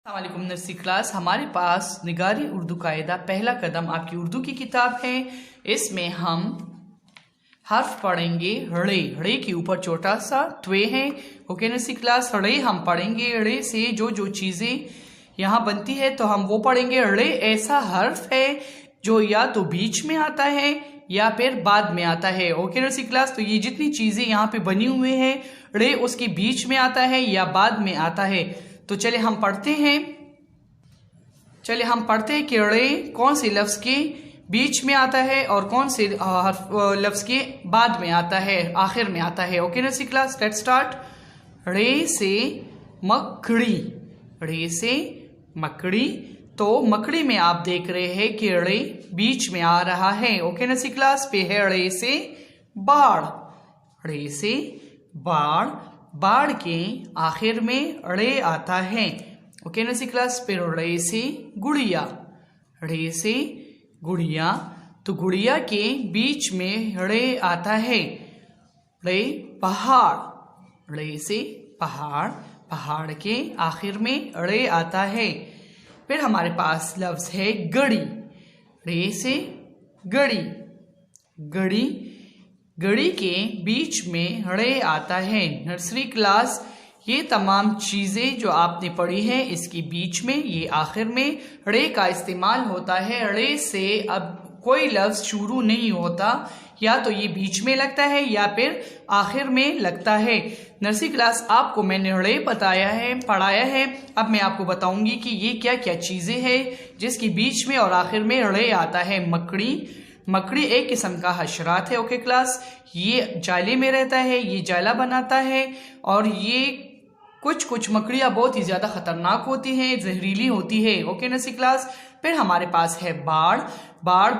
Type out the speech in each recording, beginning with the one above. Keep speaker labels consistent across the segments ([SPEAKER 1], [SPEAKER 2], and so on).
[SPEAKER 1] अस्सलामुअलैकुम nursery class. हमारे पास निगारी उर्दू कायदा पहला कदम आपकी उर्दू की किताब है। इसमें हम हर्फ पढ़ेंगे ड़े। ड़े के ऊपर छोटा सा ट्वे है। ओके नर्सरी क्लास, ड़े हम पढ़ेंगे। ड़े से जो जो चीजें यहाँ बनती है तो हम वो पढ़ेंगे। ड़े ऐसा हर्फ है जो या तो बीच में आता है या फिर बाद में आता है। ओके नर्सरी क्लास, तो ये जितनी चीजें यहाँ पे बनी हुई हैं ड़े उसके बीच में आता है या बाद में आता है। तो चले हम पढ़ते हैं कि ड़े कौन से लफ्ज के बीच में आता है और कौन से लफ्ज के बाद में आता है, आखिर में आता है। Okay nursery class, let's start. ड़े से मकड़ी। ड़े से मकड़ी, तो मकड़ी में आप देख रहे हैं कि ड़े बीच में आ रहा है। ओके नर्सरी क्लास, पे है ड़े से बाढ़। ड़े से बाढ़, बाढ़ के आखिर में ड़े आता है। ओके नर्सरी क्लास, फिर ड़े से गुड़िया। ड़े से गुड़िया, तो गुड़िया के बीच में ड़े आता है। ड़े पहाड़। ड़े से पहाड़, पहाड़ के आखिर में ड़े आता है। फिर हमारे पास लफ्ज है गड़ी। ड़े से गड़ी। गड़ी, गड़ी के बीच में ड़े आता है। नर्सरी क्लास, ये तमाम चीजें जो आपने पढ़ी हैं इसके बीच में, ये आखिर में ड़े का इस्तेमाल होता है। ड़े से अब कोई लफ्ज शुरू नहीं होता, या तो ये बीच में लगता है या फिर आखिर में लगता है। नर्सरी क्लास, आपको मैंने ड़े बताया है, पढ़ाया है। अब मैं आपको बताऊंगी कि ये क्या क्या चीजें हैं जिसके बीच में और आखिर में ड़े आता है। मकड़ी। मकड़ी एक किस्म का हशरात है। ओके क्लास, ये जाले में रहता है, ये जाला बनाता है और ये कुछ मकड़ियाँ बहुत ही ज्यादा खतरनाक होती हैं, जहरीली होती है। ओके नर्सरी क्लास, फिर हमारे पास है बाढ़। बाढ़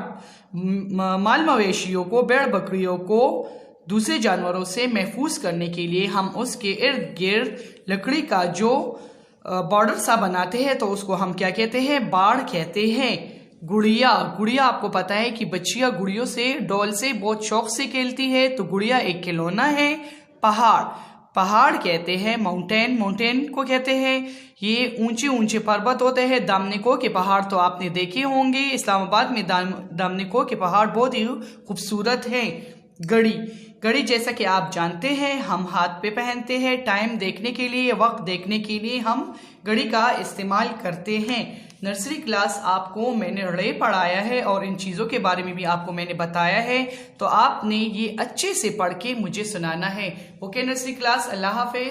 [SPEAKER 1] माल मवेशियों को, भेड़ बकरियों को दूसरे जानवरों से महफूज करने के लिए हम उसके इर्द गिर्द लकड़ी का जो बॉर्डर सा बनाते हैं तो उसको हम क्या कहते हैं, बाढ़ कहते हैं। गुड़िया। गुड़िया, आपको पता है कि बच्चियां गुड़ियों से, डॉल से बहुत शौक से खेलती है, तो गुड़िया एक खिलौना है। पहाड़। पहाड़ कहते हैं माउंटेन। माउंटेन को कहते हैं ये ऊंचे ऊंचे पर्वत होते हैं। दामनिको के पहाड़ तो आपने देखे होंगे, इस्लामाबाद में दामनिको के पहाड़ बहुत ही खूबसूरत हैं। घड़ी। घड़ी जैसा कि आप जानते हैं हम हाथ पे पहनते हैं, टाइम देखने के लिए, वक्त देखने के लिए हम घड़ी का इस्तेमाल करते हैं। नर्सरी क्लास, आपको मैंने ड़े पढ़ाया है और इन चीज़ों के बारे में भी आपको मैंने बताया है, तो आपने ये अच्छे से पढ़ के मुझे सुनाना है। ओके नर्सरी क्लास, अल्लाह हाफिज़।